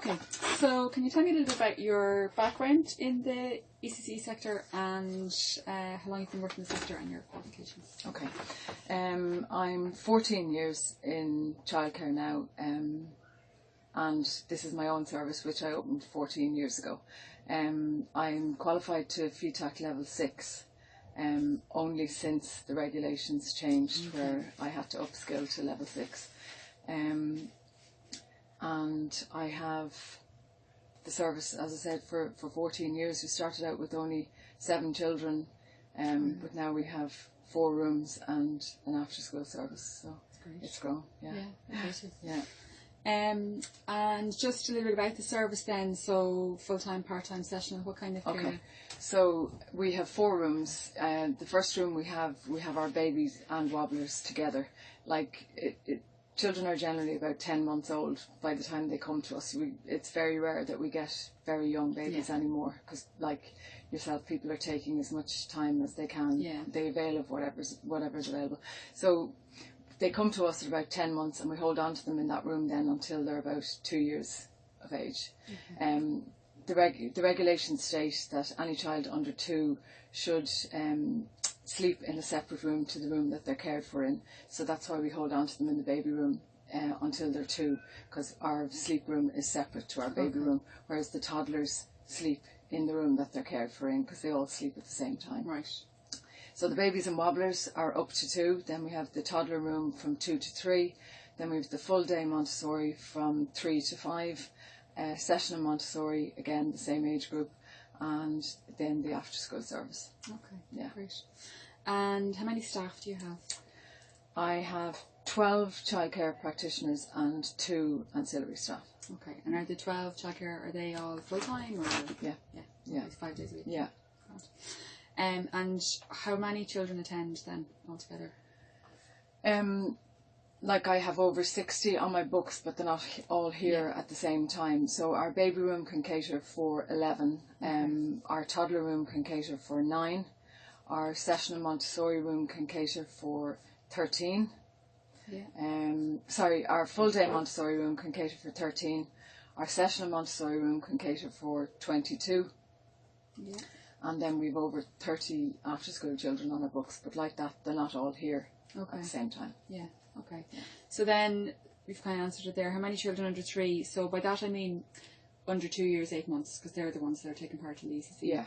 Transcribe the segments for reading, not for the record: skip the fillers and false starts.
Okay, so can you tell me a little bit about your background in the ECC sector and how long you've been working in the sector and your qualifications? Okay, I'm 14 years in childcare now, and this is my own service which I opened 14 years ago. I'm qualified to FETAC level 6 only since the regulations changed, where I had to upskill to level 6. And I have the service, as I said, for 14 years. We started out with only 7 children, but now we have 4 rooms and an after-school service. So it's grown. Yeah. And just a little bit about the service then. So full-time, part-time, sessional, what kind of care? Okay. So we have 4 rooms. The first room we have our babies and wobblers together. Like children are generally about 10 months old by the time they come to us. It's very rare that we get very young babies anymore, because like yourself, people are taking as much time as they can. They avail of whatever's available. So they come to us at about 10 months, and we hold on to them in that room then until they're about 2 years of age. The regulations state that any child under 2 should sleep in a separate room to the room that they're cared for in. So that's why we hold on to them in the baby room until they're 2, because our sleep room is separate to our baby room, whereas the toddlers sleep in the room that they're cared for in, because they all sleep at the same time. Right. So the babies and wobblers are up to 2. Then we have the toddler room from 2 to 3. Then we have the full day Montessori from 3 to 5. Session and Montessori, again the same age group, and then the after school service. Okay, yeah, great. And how many staff do you have? I have 12 childcare practitioners and 2 ancillary staff. Okay, and are the 12 childcare, are they all full time or? Yeah. It's 5 days a week. Yeah. And how many children attend then altogether? Like I have over 60 on my books, but they're not all here at the same time. So our baby room can cater for 11. Our toddler room can cater for 9. Our session and Montessori room can cater for 13. Our full day Montessori room can cater for 13. Our session and Montessori room can cater for 22. And then we've over 30 after school children on our books, but like that, they're not all here at the same time. So then we've kind of answered it there. How many children under 3? So by that I mean under 2 years, 8 months, because they're the ones that are taking part in the ECC.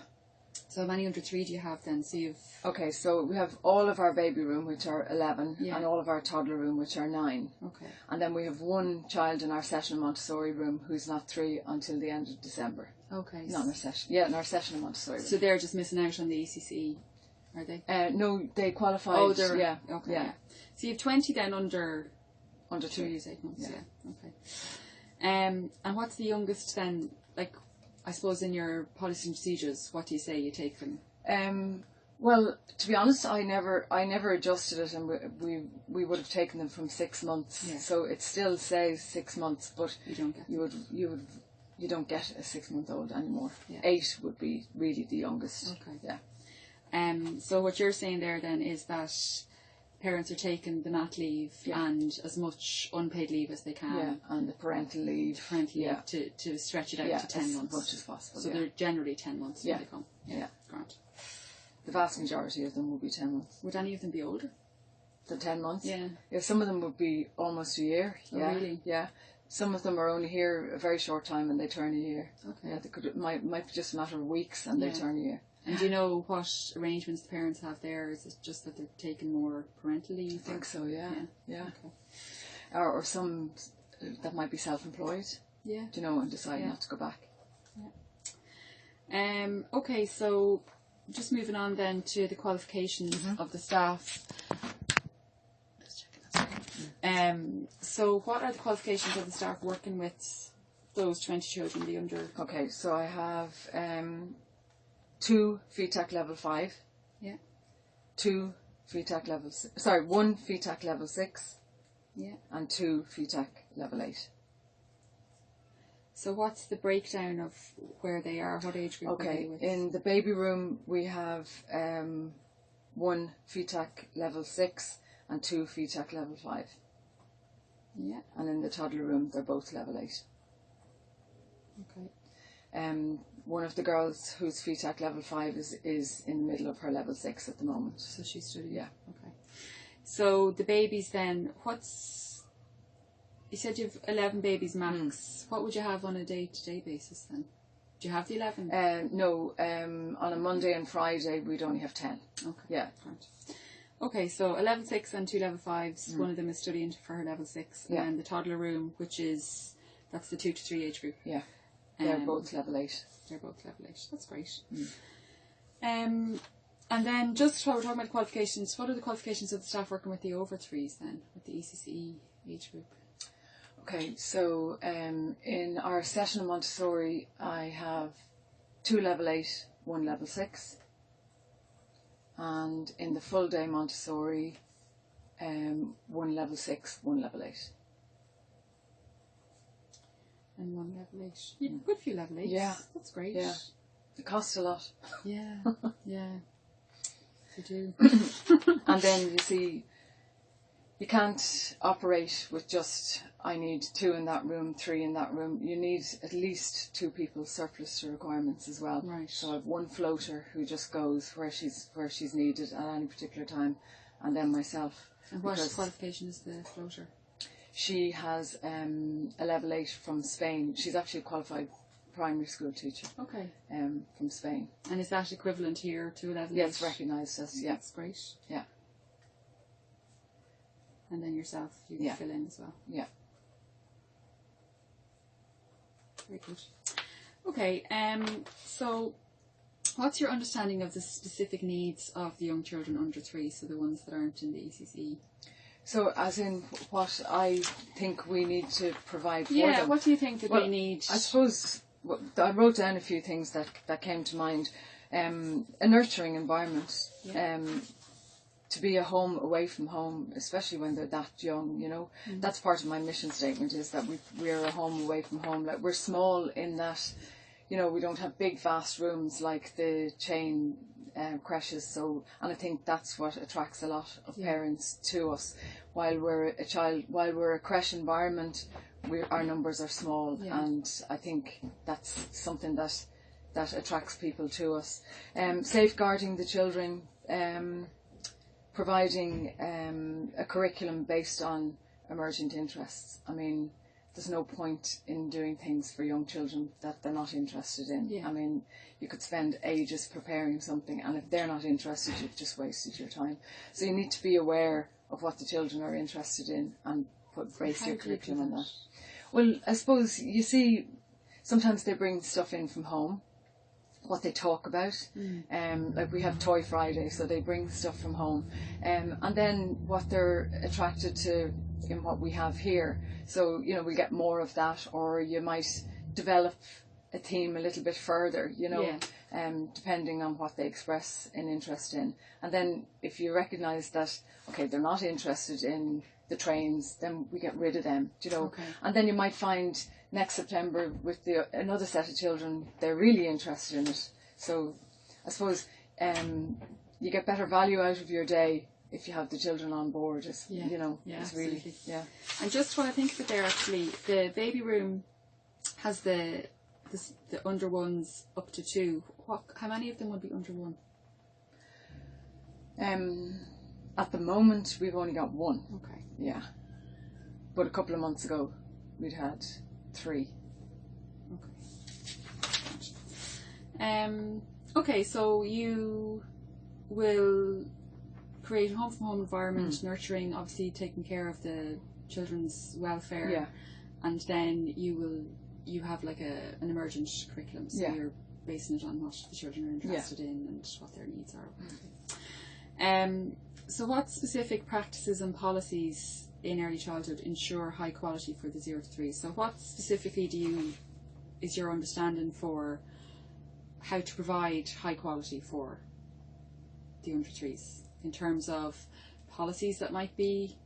So how many under 3 do you have then? So you've... Okay, so we have all of our baby room, which are 11, and all of our toddler room, which are 9. Okay. And then we have 1 child in our session Montessori room who's not 3 until the end of December. Okay. Not in our session. Yeah, in our session Montessori room. So they're just missing out on the ECC, are they? No, they qualified. Oh, they're... Yeah. Okay. Yeah. So you have 20 then under 2 years, 8 months. Yeah. Okay. And what's the youngest then? Like, I suppose in your policy and procedures, what do you say you take them? Well, to be honest, I never adjusted it, and we would have taken them from 6 months. So it still says 6 months, but you don't get you don't get a 6-month-old anymore. 8 would be really the youngest. Okay. Yeah. So what you're saying there then is that parents are taking the mat leave and as much unpaid leave as they can. Yeah, and the parental leave. To stretch it out to 10 months. As much as possible. So they're generally 10 months when they come. Yeah. Grant. The vast majority of them will be 10 months. Would any of them be older than 10 months? Yeah. Some of them would be almost a year. Oh, really? Yeah. Some of them are only here a very short time and they turn a year. Okay. Yeah, it might be just a matter of weeks and they turn a year. And do you know what arrangements the parents have there? Is it just that they're taking more parental leave? I think so, yeah. Okay. Or some that might be self-employed. Yeah. Do you know, and decide not to go back. Yeah. Okay, so just moving on then to the qualifications of the staff. Just checking that. So what are the qualifications of the staff working with those 20 children, the under? Okay, so I have 2 FETAC level 5. Yeah. 2 FETAC level... Sorry, 1 FETAC level 6. Yeah. And 2 FETAC level 8. So what's the breakdown of where they are? What age group are they with? In the baby room we have 1 FETAC level 6 and 2 FETAC level 5. Yeah. And in the toddler room they're both level 8. Okay. One of the girls who's FETAC level 5 is in the middle of her level 6 at the moment. So she's studying. Yeah. Okay. So the babies then, you said you've 11 babies max. What would you have on a day-to-day basis then? Do you have the 11? No, on a Monday and Friday we'd only have 10. Okay. Yeah. Right. Okay, so a level 6 and 2 level 5s. One of them is studying for her level 6. Yeah. And the toddler room, that's the 2 to 3 age group. Yeah. They're both level 8. They're both level 8. That's great. And then just while we're talking about qualifications, what are the qualifications of the staff working with the over 3s then, with the ECCE age group? Okay, so in our session of Montessori, I have 2 level 8, 1 level 6. And in the full day Montessori, 1 level 6, 1 level 8. And 1 level 8. Yeah, good few level 8s. Yeah. That's great. Yeah. It costs a lot. Yeah. Yeah. They do. And then you see, you can't operate with just, I need 2 in that room, 3 in that room. You need at least 2 people surplus to requirements as well. Right. So I have 1 floater who just goes where she's needed at any particular time, and then myself. And what qualification is the floater? She has a level 8 from Spain. She's actually a qualified primary school teacher. Okay. From Spain. And is that equivalent here to a level 8? Yeah, it's recognised as, yeah. That's great. Yeah. And then yourself, you can fill in as well. Yeah. Very good. Okay, so what's your understanding of the specific needs of the young children under 3, so the ones that aren't in the ECCE? So, as in what I think we need to provide for them? Yeah, what do you think that they need? I suppose I wrote down a few things that came to mind. A nurturing environment. Yeah. To be a home away from home, especially when they're that young, you know. That's part of my mission statement, is that we're a home away from home. Like, we're small in that, you know, we don't have big vast rooms like the chain creches. So, and I think that's what attracts a lot of parents to us. While we're a creche environment, our numbers are small, and I think that's something that attracts people to us. Safeguarding the children. Providing a curriculum based on emergent interests. I mean, there's no point in doing things for young children that they're not interested in. Yeah. I mean, you could spend ages preparing something, and if they're not interested, you've just wasted your time. So you need to be aware of what the children are interested in and base your curriculum on that. Well, I suppose, you see, sometimes they bring stuff in from home, what they talk about. Like, we have Toy Friday, so they bring stuff from home, and then what they're attracted to in what we have here. So, you know, we get more of that, or you might develop a theme a little bit further, you know, depending on what they express an interest in. And then if you recognise that, okay, they're not interested in the trains, then we get rid of them, you know. Okay. And then you might find next September with another set of children, they're really interested in it. So I suppose you get better value out of your day if you have the children on board. You know, it's really, And just what I think of it there, actually, the baby room has the under 1s up to 2. How many of them would be under 1? At the moment, we've only got 1. Okay. Yeah. But a couple of months ago, we'd had 3. Okay. Okay, so you will create a home-from-home environment, nurturing, obviously taking care of the children's welfare, and then you have like an emergent curriculum, so you're basing it on what the children are interested in and what their needs are. So what specific practices and policies in early childhood ensure high quality for the 0 to 3? So what specifically is your understanding for how to provide high quality for the under 3s in terms of policies that might be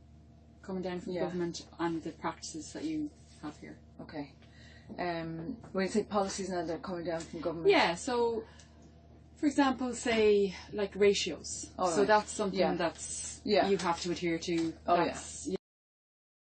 coming down from the government and the practices that you have here? Okay. When you say policies now that are coming down from government? Yeah, so for example, say like ratios. So that's something that's you have to adhere to.